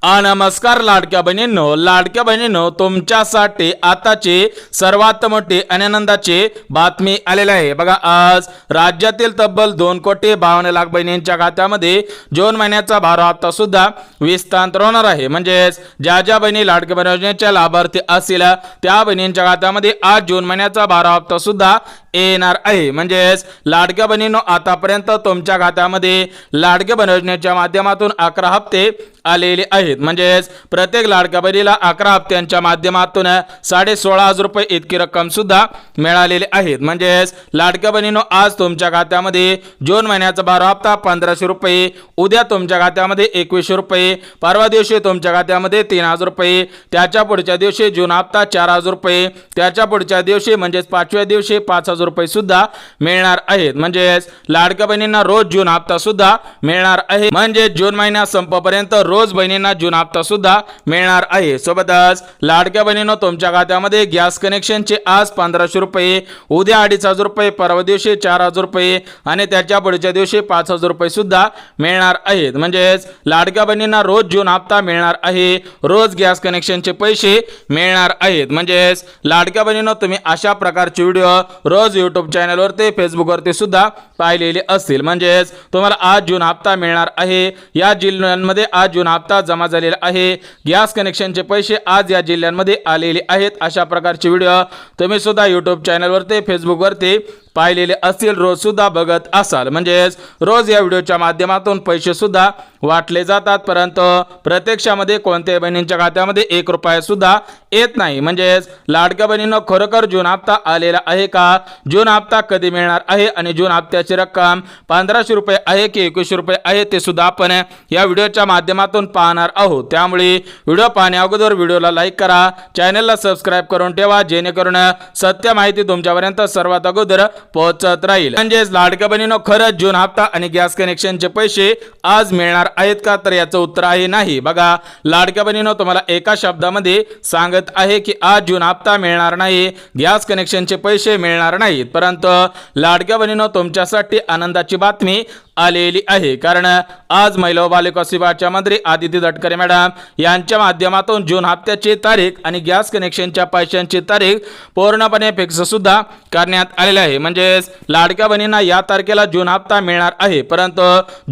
नमस्कार लाडक्या बहिणींनो तुमच्यासाठी आताची सर्वात मोठी आनंदाची बातमी आलेली आहे। बघा, आज राज्यातील तब्बल 2,52,00,000 बहिणींच्या खात्यामध्ये जून महिन्याचा 12 हप्ता सुद्धा विस्तार होणार आहे। म्हणजे ज्या बहिणी लाडक्या बहीण योजनेच्या लाभार्थी असतील त्या बहिणींच्या खात्यामध्ये आज जून महिन्याचा 12 हप्ता सुद्धा येणार आहे। म्हणजे लाडक्या बहिणींनो, आतापर्यंत तुमच्या खात्यामध्ये लाडक्या बहीण योजनेच्या माध्यमातून 11 हप्ते आलेले आहेत। म्हणजे प्रत्येक लाडक्या बहिणीला 11 हप्त्यांच्या माध्यमातून 16,500 रुपये इतकी रक्कम सुद्धा मिळालेली आहेत। म्हणजे लाडक्या बहिणींनो, आज तुमच्या खात्यामध्ये जून महिन्याचा 12 हप्ता 1,500 रुपये, उद्या तुमच्या खात्यामध्ये 2,100 रुपये, परवा दिवशी तुमच्या खात्यामध्ये 3,000 रुपये, त्याच्या पुढच्या दिवशी जून हप्ता 4,000 रुपये, त्याच्या पुढच्या दिवशी म्हणजे 5व्या दिवशी 5,000 रुपये सुद्धा मिळणार आहेत। म्हणजे लाडक्या बहिणींना रोज जून हप्ता सुद्धा मिळणार आहे। म्हणजे जून महिना संपेपर्यंत रोज बहिणींना जून हप्ता सुद्धा मिळणार आहे। सोबतच लाडक्या बहिणींनो, तुमच्या खात्यामध्ये गॅस कनेक्शनचे आज 1,500 रुपये, उद्या 2,500 रुपये, परवा दिवशी 4,000 रुपये आणि त्याच्या पुढच्या दिवशी 5,000 रुपये सुद्धा मिळणार आहेत। म्हणजे लाडक्या बहिणींना रोज जून हप्ता मिळणार आहे, रोज गॅस कनेक्शनचे पैसे मिळणार आहेत। म्हणजे लाडक्या बहिणींनो, तुम्ही अशा प्रकारचे व्हिडिओ रोज YouTube चॅनलवरती, फेसबुकवरती सुद्धा पाहिलेले असतील। म्हणजे तुम्हाला आज जून हप्ता मिळणार आहे। या जिल्ह्यांमध्ये आज जून हप्ता जमा झालेला आहे, गॅस कनेक्शनचे पैसे आज या जिल्ह्यांमध्ये आलेले आहेत। अशा प्रकारचे व्हिडिओ तुम्ही सुद्धा YouTube चॅनलवरती, फेसबुकवरती पाहिलेले असतील, रोज सुद्धा बघत असाल। म्हणजे रोज या व्हिडिओच्या माध्यमातून पैसे सुद्धा वाटले जातात, परंतु प्रत्यक्षामध्ये कोणत्याही बहिणींच्या खात्यामध्ये 1 रुपया सुद्धा येत नाही। म्हणजे लाडक्या बहिणींनो, खरोखर जून हप्ता आलेला आहे का, जून हप्ता कधी मिळणार आहे आणि जून हप्त्याची रक्कम 1,500 रुपये आहे की 2,100 रुपये आहे ते सुद्धा आपण या व्हिडिओच्या माध्यमातून पाहणार आहोत। त्यामुळे व्हिडिओ पाहण्या अगोदर व्हिडिओला लाईक करा, चॅनलला सबस्क्राईब करून ठेवा, जेणेकरून सत्य माहिती तुमच्यापर्यंत सर्वात अगोदर पोहोचत राहील। म्हणजे लाडक्या बहिणींनो, खरंच जून हप्ता आणि गॅस कनेक्शनचे पैसे आज मिळणार आहेत का, तर याचं उत्तर आहे नाही। बघा, लाडक्या बहिणींनो, तुम्हाला एका शब्दामध्ये सांगत आहे की आज जून हप्ता मिळणार नाही, गॅस कनेक्शनचे पैसे मिळणार नाहीत। परंतु लाडक्या बहिणींनो, तुमच्यासाठी आनंदाची बातमी आलेली आहे, कारण आज महिला व बालविकास विभागाच्या मंत्री आदिती तटकरे मॅडम यांच्या माध्यमातून जून हप्त्याची तारीख आणि गॅस कनेक्शनच्या पैशांची तारीख पूर्णपणे फिक्स सुद्धा करण्यात आलेली आहे। म्हणजे लाडक्या बहिणींना या तारखेला जून हप्ता मिळणार आहे, परंतु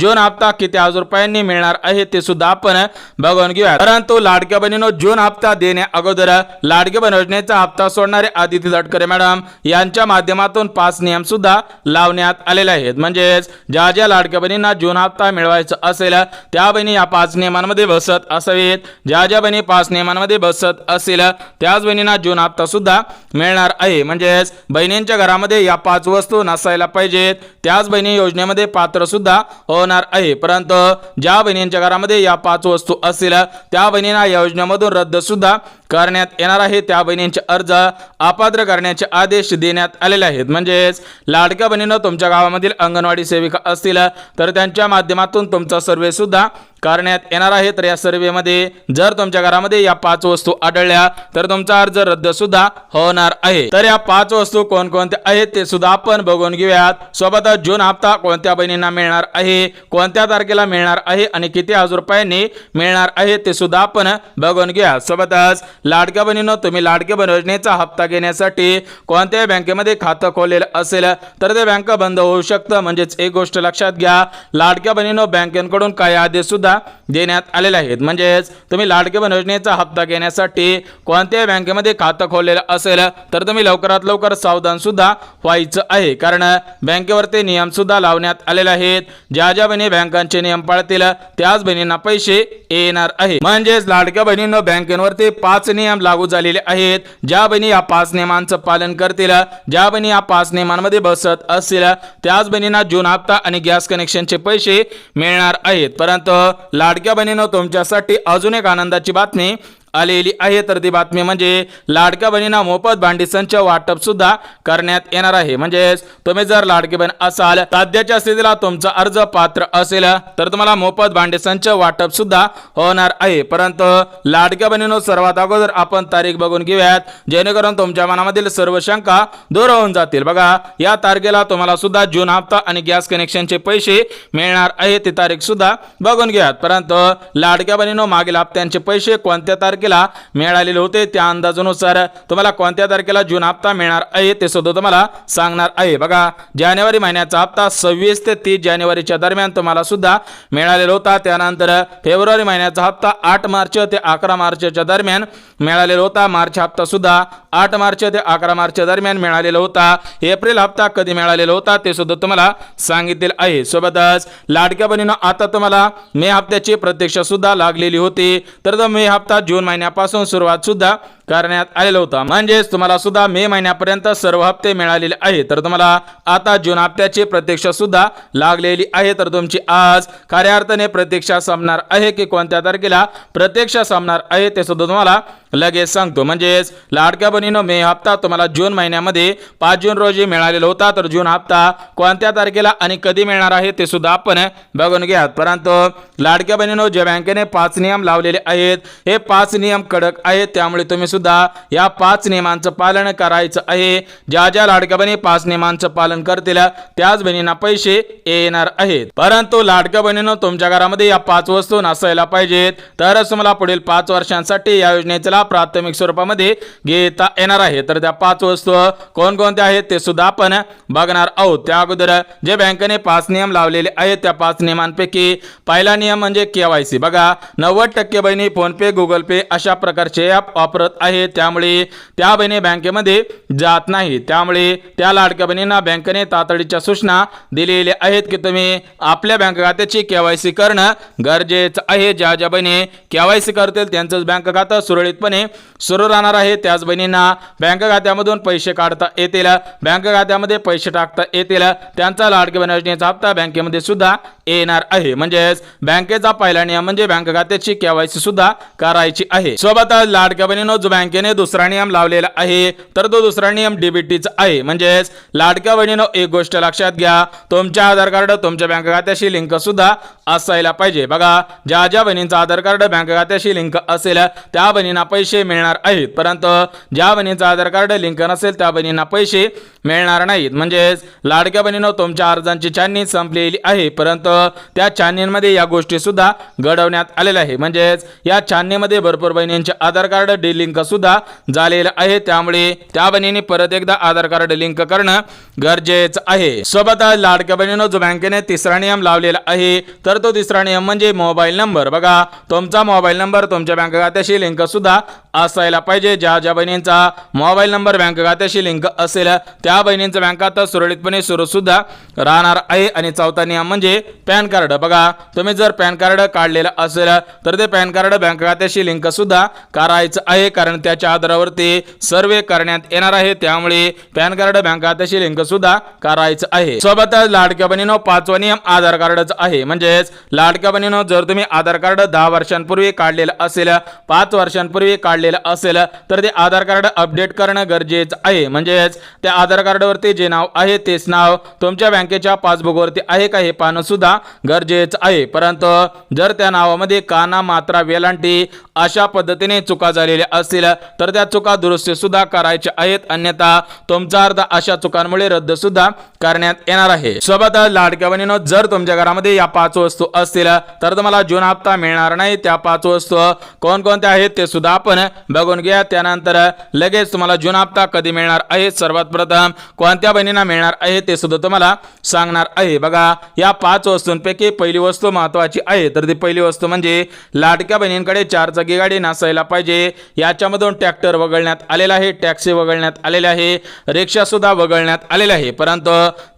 जून हप्ता किती हजार रुपयांनी मिळणार आहे ते सुद्धा आपण बघून घेऊया। परंतु लाडक्या बहिणींनो, जून हप्ता देण्या अगोदर लाडक्या बहीण योजनेचा हप्ता सोडणारे आदिती तटकरे मॅडम यांच्या माध्यमातून 5 नियम सुद्धा लावण्यात आलेले आहेत। म्हणजे ज्या लाडक्या बहिणींना जून हप्ता मिळवायचा असेल त्या बहिणी या 5 नियमांमध्ये बसत असावेत। ज्या बहिणी 5 नियमांमध्ये बसत असेल त्याच बहिणींना जून हप्ता सुद्धा मिळणार आहे। म्हणजे बहिणींच्या घरामध्ये या 5 वस्तू नसायला पाहिजेत, त्याच बहिणी योजनेमध्ये पात्र सुद्धा होणार आहे। परंतु ज्या बहिणींच्या घरामध्ये या 5 वस्तू असतील त्या बहिणींना योजनेमधून रद्द सुद्धा करण्यात येणार आहे। त्या बहिणींचे अर्ज अपात्र करण्याचे आदेश देण्यात आलेले आहेत। म्हणजे लाडक्या बहिणींनो, तुमच्या गावामधील अंगणवाडी सेविका असतील तर त्यांच्या माध्यमातून तुमचा सर्वे सुद्धा करण्यात येणार आहे। तर या सर्वेमध्ये जर तुमच्या घरामध्ये या 5 वस्तू आढळल्या तर तुमचा अर्ज रद्द सुद्धा होणार आहे। तर या 5 वस्तू कोणकोणत्या आहेत ते सुद्धा आपण बघून घेऊयात। सोबतच जून हप्ता कोणत्या बहिणींना मिळणार आहे, कोणत्या तारखेला मिळणार आहे आणि किती हजार रुपयांनी मिळणार आहे ते सुद्धा आपण बघून घेऊया। सोबतच लाडक्या बहिणींनो, तुम्ही लाडक्या बहीण योजनेचा हप्ता घेण्यासाठी कोणत्याही बँकेमध्ये खातं खोललेलं असेल तर ते बँक बंद होऊ शकतं। म्हणजेच एक गोष्ट लक्षात घ्या, लाडक्या बहिणींनो, बँकेकडून काही आदेश सुद्धा देण्यात आलेले आहेत। म्हणजे तुम्ही लाडक्या बहीण योजनेचा हप्ता घेण्यासाठी कोणत्याही बँकेमध्ये खातं खोललेलं असेल तर तुम्ही लवकरात लवकर सावधान सुद्धा व्हायचं आहे, कारण बँकेवरती नियम सुद्धा लावण्यात आलेले आहेत। ज्या बहिणी बँकांचे नियम पाळतील त्याच बहिणींना पैसे येणार आहे। म्हणजेच लाडक्या बहिणींनो, बँकेवरती 5 नियम लागू झालेले आहेत। ज्या बहिणी या 5 नियमांचं पालन करतील, ज्या बहिणी या 5 नियमांमध्ये बसत असतील त्याच बहिणींना जून हप्ता आणि गॅस कनेक्शनचे पैसे मिळणार आहेत। परंतु लाडक्या बहिणींनो, तुमच्यासाठी अजून एक आनंदाची बातमी आलेली आहे. तर ती बातमी म्हणजे लाडक्या बहिणींना मोफत भांडी संच वाटप सुद्धा करण्यात येणार आहे. म्हणजेच तुम्ही जर लाडकी बहीण असाल, सध्याच्या स्थितीला तुमचा अर्ज पात्र असेल तर तुम्हाला मोफत भांडी संच वाटप सुद्धा होणार आहे. परंतु लाडक्या बहिणींनो, सर्वात अगोदर आपण तारीख बघून घेऊयात, जेणेकरून तुमच्या मनामधील सर्व शंका दूर होऊन जातील. बघा, या तारखेला तुम्हाला सुद्धा जून हप्ता आणि गॅस कनेक्शनचे पैसे मिळणार आहे. ती तारीख सुद्धा बघून घ्या. परंतु लाडक्या बहिणींनो, मागील हप्त्यांचे पैसे कोणत्या तारखेला मिळालेले होते त्या अंदाजानुसार तुम्हाला कोणत्या तारखेला जून हप्ता मिळणार आहे ते सुद्धा तुम्हाला सांगणार आहे. बघा, जानेवारी महिन्याचा हप्ता 26 ते 30 जानेवारीच्या दरम्यान तुम्हाला सुद्धा मिळालेला होता. त्यानंतर फेब्रुवारी महिन्याचा हप्ता 8 मार्च ते 11 मार्चच्या दरम्यान मिळालेला होता. मार्च हप्ता सुद्धा 8 मार्च ते 11 मार्च दरम्यान मिळालेला होता. एप्रिल हप्ता कधी मिळालेला होता ते सुद्धा तुम्हाला सांगितले आहे. सोबतच लाडक्या बहिणींनो, आता तुम्हाला मे हप्त्याची प्रतीक्षा सुद्धा लागलेली होती. तर तो मे हप्ता जून महिन्यापासून सुरुवात सुद्धा करण्यात आलेला होता. म्हणजेच तुम्हाला सुद्धा मे महिन्यापर्यंत सर्व हप्ते मिळालेले आहेत. तर तुम्हाला आता जून हप्त्याची प्रतीक्षा सुद्धा लागलेली आहे. तर तुमची आज खऱ्या अर्थाने प्रतीक्षा संपणार आहे की कोणत्या तारखेला प्रतीक्षा संपणार आहे ते सुद्धा तुम्हाला लगेच सांगतो. म्हणजेच लाडक्या बहिणींनो, मे हप्ता तुम्हाला जून महिन्यामध्ये 5 जून रोजी मिळालेला होता. तर जून हप्ता कोणत्या तारखेला आणि कधी मिळणार आहे ते सुद्धा आपण बघून घ्या. परंतु लाडक्या बहिणींनो, ज्या बँकेने 5 नियम लावलेले आहेत, हे 5 नियम कडक आहेत. त्यामुळे तुम्ही सुद्धा या 5 नियमांचं पालन करायचं आहे. ज्या ज्या लाडक्या बहिणी 5 नियमांचं पालन करतील त्याच बहिणींना पैसे येणार आहेत. परंतु लाडक्या बहिणींनो, तुमच्या घरामध्ये या 5 वस्तू नसायला पाहिजेत, तरच तुम्हाला पुढील 5 वर्षांसाठी या योजनेचा लाभ प्राथमिक स्वरूपामध्ये घेता येणार आहे. तर त्या 5 वस्तू कोणकोणत्या आहेत ते सुद्धा आपण बघणार आहोत. त्या अगोदर जे बँकेने 5 नियम लावलेले आहेत त्या 5 नियमांपैकी पहिला नियम म्हणजे केवायसी. बघा, 90% बहिणी फोन पे, गुगल पे अशा प्रकारचे ॲप वापरत आहेत. त्यामुळे त्या बहिणी बँकेमध्ये जात नाही. त्यामुळे त्या लाडक्या बहिणींना बँकेने तातडीच्या सूचना दिलेल्या आहेत की तुम्ही आपल्या बँक खात्याची केवायसी करणं गरजेचं आहे. ज्या ज्या बहिणी केवायसी करतील त्यांचंच बँक खातं सुरळीतपणे सुरू राहणार आहे. त्याच बहिणींना बँक खात्यामधून पैसे काढता येतील, बँक खात्यामध्ये पैसे टाकता येतील. त्यांचा लाडकी बहीण योजनेचा हप्ता बँकेमध्ये सुद्धा येणार आहे. म्हणजेच बँकेचा पहिला नियम म्हणजे बँक खात्याची केवायसी सुद्धा करायची आहे. सोबतच लाडक्या बहिणींनो, जो बँकेने दुसरा नियम लावलेला आहे तर तो दुसरा नियम डीबीटीचा आहे. म्हणजेच लाडक्या बहिणींनो, एक गोष्ट लक्षात घ्या, तुमच्या आधार कार्ड तुमच्या बँक खात्याशी लिंक सुद्धा असायला पाहिजे. बघा, ज्या ज्या बहिणींचा आधार कार्ड बँक खात्याशी लिंक असेल त्या बहिणींना पैसे मिळणार आहेत. परंतु ज्या बहिणींचा आधार कार्ड लिंक नसेल त्या बहिणींना पैसे मिळणार नाहीत. म्हणजेच लाडक्या बहिणींनो, तुमच्या अर्जांची छाननी संपलेली आहे. परंतु त्या छाननीमध्ये या गोष्टी सुद्धा घडवण्यात आलेल्या आहे. म्हणजेच या छाननीमध्ये भरपूर बहिणींचे आधार कार्ड डिलिंक सुद्धा झालेलं आहे. त्यामुळे त्या बहिणींनी परत एकदा आधार कार्ड लिंक करणं गरजेचं आहे. सोबतच लाडक्या बहिणींनो, जो बँकेने तिसरा नियम लावलेला आहे तर तो तिसरा नियम म्हणजे मोबाईल नंबर. बघा, तुमचा मोबाईल नंबर तुमच्या बँक खात्याशी लिंक सुद्धा असायला पाहिजे. ज्या ज्या बहिणींचा मोबाईल नंबर बँक खात्याशी लिंक असेल त्या बहिणींचं बँक खातं सुरळीतपणे सुरू सुद्धा राहणार आहे. आणि चौथा नियम म्हणजे पॅन कार्ड. बघा, तुम्ही जर पॅन कार्ड काढलेलं असेल तर ते पॅन कार्ड बँक खात्याशी लिंक सुद्धा करायचं आहे, कारण त्याच्या आधारावरती सर्वे करण्यात येणार आहे. त्यामुळे पॅन कार्ड बँक खात्याशी लिंक सुद्धा करायचं आहे. सोबतच लाडक्या बहिणींनो, 5वा नियम आधार कार्डचा आहे. म्हणजेच लाडक्या बहिणींनो, जर तुम्ही आधार कार्ड 10 वर्षांपूर्वी काढलेलं असेल, 5 वर्षांपूर्वी काढलेलं असेल तर ते आधार कार्ड अपडेट करणं गरजेचं आहे. म्हणजेच त्या आधार कार्डवरती जे नाव आहे तेच नाव तुमच्या बँकेच्या पासबुकवरती आहे का हे पाहणं सुद्धा गरजेचं आहे. परंतु जर त्या नावामध्ये काना, मात्रा, वेलांटी अशा पद्धतीने चुका झालेल्या असतील तर त्या चुका दुरुस्ती सुद्धा करायच्या आहेत. अन्यथा तुमचा अर्ज अशा चुकांमुळे रद्द सुद्धा करण्यात येणार आहे. सोबतच लाडक्या बहिणींनो, जर तुमच्या घरामध्ये या 5 वस्तू असतील तर तुम्हाला जून हप्ता मिळणार नाही. त्या 5 वस्तू कोणकोणत्या आहेत ते सुद्धा आपण बघून घ्या. त्यानंतर लगेच तुम्हाला जून हप्ता कधी मिळणार आहे, सर्वात प्रथम कोणत्या बहिणींना मिळणार आहे ते सुद्धा तुम्हाला सांगणार आहे. बघा, या 5 वस्तूंपैकी पहिली वस्तू महत्वाची आहे. तर ती पहिली वस्तू म्हणजे लाडक्या बहिणींकडे 4 चाकी गाडी नसायला पाहिजे. याच्यामधून ट्रॅक्टर वगळण्यात आलेला आहे, टॅक्सी वगळण्यात आलेले आहे, रिक्षा सुद्धा वगळण्यात आलेले आहे. परंतु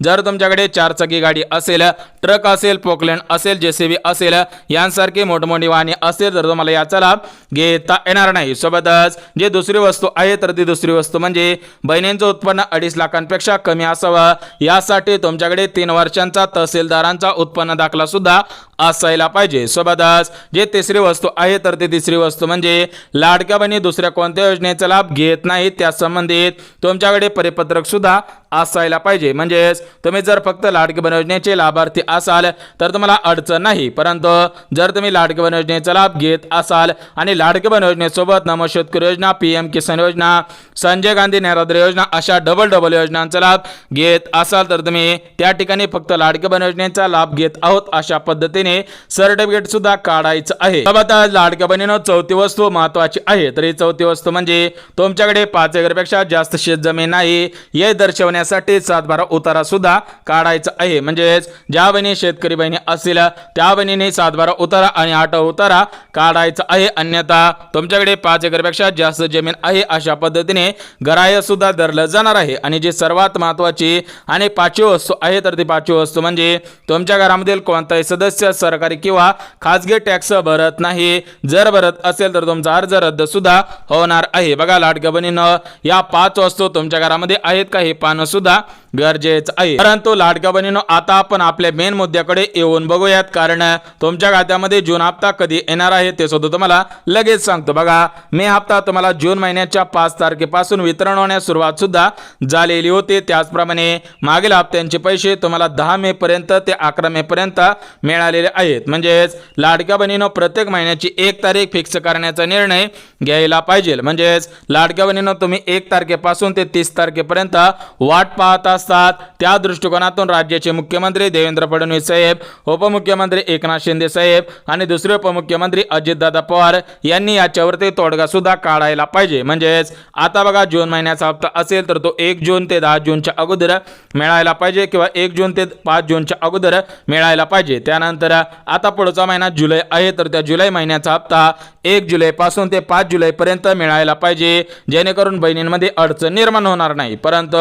जर तुमच्याकडे 4 चाकी गाडी असेल, ट्रक असेल, पोकलँड असेल, जेसीबी असेल, यांसारखी मोठमोठी वाहने असेल तर तुम्हाला याचा लाभ घेता येणार नाही. सोबतच जे दुसरी वस्तू आहे तर ती दुसरी वस्तू म्हणजे बहिणींचं उत्पन्न 2.5 लाखांपेक्षा कमी असावं. यासाठी तुमच्याकडे 3 वर्षांचा तहसीलदारांचा उत्पन्न दाखला सुद्धा असायला पाहिजे। सोबतच जे तिसरी वस्तू आहे तर ती तिसरी वस्तू म्हणजे लाडक्या बहिणी दुसऱ्या कोणत्या योजनेचा लाभ घेत नाही त्या संबंधित तुमच्याकडे परिपत्रक सुद्धा असायला पाहिजे। म्हणजेच तुम्ही जर फक्त लाडकी बहीण योजनेचे लाभार्थी असाल तर तुम्हाला अडचण नाही, परंतु जर तुम्ही लाडकी बहीण योजनेचा लाभ घेत असाल आणि लाडकी बहीण योजनेसोबत नमो शेतकरी योजना, पीएम किसान योजना, संजय गांधी निराधार योजना अशा डबल योजनांचा लाभ घेत असाल तर तुम्ही त्या ठिकाणी फक्त लाडकी बहीण योजनेचा लाभ घेत आहोत अशा पद्धतीने सर्टिफिकेट सुद्धा काढायचं आहे। सोबतच लाडक्या बहिणीनो चौथी वस्तू महत्वाची आहे, तर ही चौथी वस्तू म्हणजे तुमच्याकडे 5 एकरपेक्षा जास्त शेतजमीन नाही हे दर्शवण्यासाठी 7/12 उतारा सुद्धा काढायचा आहे। म्हणजेच ज्या बहिणी शेतकरी बहिणी असतील त्या बहिणीने 7/12 उतारा आणि 8 उतारा काढायचा आहे, अन्यथा तुमच्याकडे 5 एकरपेक्षा जास्त जमीन आहे अशा पद्धतीने ग्राह्य सुद्धा धरलं जाणार आहे। आणि जी सर्वात महत्वाची आणि 5वी वस्तू आहे तर ती 5वी वस्तू म्हणजे तुमच्या घरामधील कोणताही सदस्य सरकारी किंवा खासगी टॅक्स भरत नाही, जर भरत असेल तर तुमचा अर्ज रद्द सुद्धा होणार आहे। बघा लाडक्या बहिणींनो या 5 वस्तू तुमच्या घरामध्ये आहेत का हे पाहणं सुद्धा गरजेचं आहे। परंतु लाडक्या बहिणींनो आता आपण आपल्या मेन मुद्द्याकडे येऊन बघूयात, कारण तुमच्या खात्यामध्ये जून हप्ता कधी येणार आहे ते सुद्धा तुम्हाला लगेच सांगतो। बघा मे हप्ता तुम्हाला जून महिन्याच्या 5 तारखेपासून वितरण होण्यास सुरुवात सुद्धा झालेली होती, त्याचप्रमाणे मागील हप्त्यांचे पैसे तुम्हाला 10 मे पर्यंत ते 11 मे पर्यंत मिळालेले आहेत। म्हणजेच लाडक्या बहिणींनो प्रत्येक महिन्याची 1 तारीख फिक्स करण्याचा निर्णय घ्यायला पाहिजे। म्हणजेच लाडक्या बहिणींनो तुम्ही 1 तारखेपासून ते 30 तारखेपर्यंत वाट पाहत असतात, त्या दृष्टिकोनातून राज्याचे मुख्यमंत्री देवेंद्र फडणवीस साहेब, उपमुख्यमंत्री एकनाथ शिंदे साहेब आणि दुसरे उपमुख्यमंत्री अजितदादा पवार यांनी याच्यावरती तोडगा सुद्धा काढायला पाहिजे। म्हणजेच आता बघा जून महिन्याचा हप्ता असेल तर तो 1 जून ते 10 जूनच्या अगोदर मिळायला पाहिजे किंवा 1 जून ते 5 जूनच्या अगोदर मिळायला पाहिजे। त्यानंतर आता पुढचा महिना जुलै आहे तर त्या जुलै महिन्याचा हप्ता 1 जुलै पासून ते 5 जुलै पर्यंत मिळायला पाहिजे, जेणेकरून बहिणींमध्ये अडचण निर्माण होणार नाही। परंतु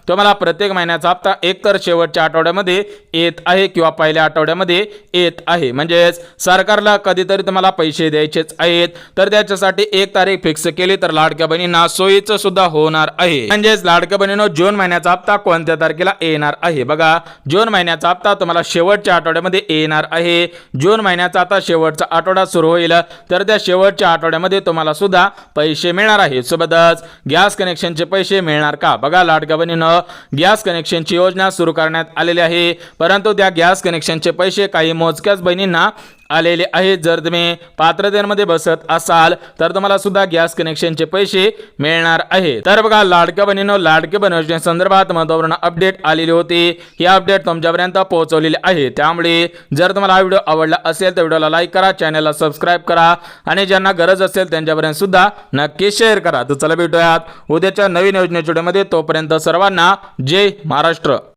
तुम्हाला प्रत्येक महिन्याचा हप्ता एकतर शेवटच्या आठवड्यामध्ये येत आहे किंवा पहिल्या आठवड्यामध्ये येत आहे। म्हणजेच सरकारला कधीतरी तुम्हाला पैसे द्यायचेच आहेत, तर त्याच्यासाठी 1 तारीख फिक्स केली तर लाडक्या बहिणींना सोयीचं सुद्धा होणार आहे। म्हणजेच लाडक्या बहिणींनो जून महिन्याचा हप्ता कोणत्या तारखेला येणार आहे? बघा जून महिन्याचा हप्ता तुम्हाला शेवटच्या आठवड्यामध्ये येणार आहे। जून महिन्याचा आता शेवटचा आठवडा सुरू होईल तर त्या शेवटच्या आठवड्यामध्ये तुम्हाला सुद्धा पैसे मिळणार आहेत। सोबतच गॅस कनेक्शनचे पैसे मिळणार का? बघा लाडक्या बहिणींनो गॅस कनेक्शनची योजना सुरू करण्यात आलेली आहे, परंतु त्या गॅस कनेक्शनचे पैसे काही मोजक्याच बहिणींना आलेले आहेत। जर तुम्ही पात्रतेमध्ये बसत असाल तर तुम्हाला सुद्धा गॅस कनेक्शनचे पैसे मिळणार आहे। तर बघा लाडक्या बहिणींनो लाडकी बहीण योजनेसंदर्भात महत्त्वपूर्ण अपडेट आलेली होती, ही अपडेट तुमच्यापर्यंत पोहोचवलेली आहे। त्यामुळे जर तुम्हाला हा व्हिडिओ आवडला असेल तर व्हिडिओला लाईक करा, चॅनलला सबस्क्राईब करा आणि ज्यांना गरज असेल त्यांच्यापर्यंत सुद्धा नक्की शेअर करा। तर चला भेटूयात उद्याच्या नवीन योजनेच्या व्हिडिओमध्ये, तोपर्यंत सर्वांना जय महाराष्ट्र।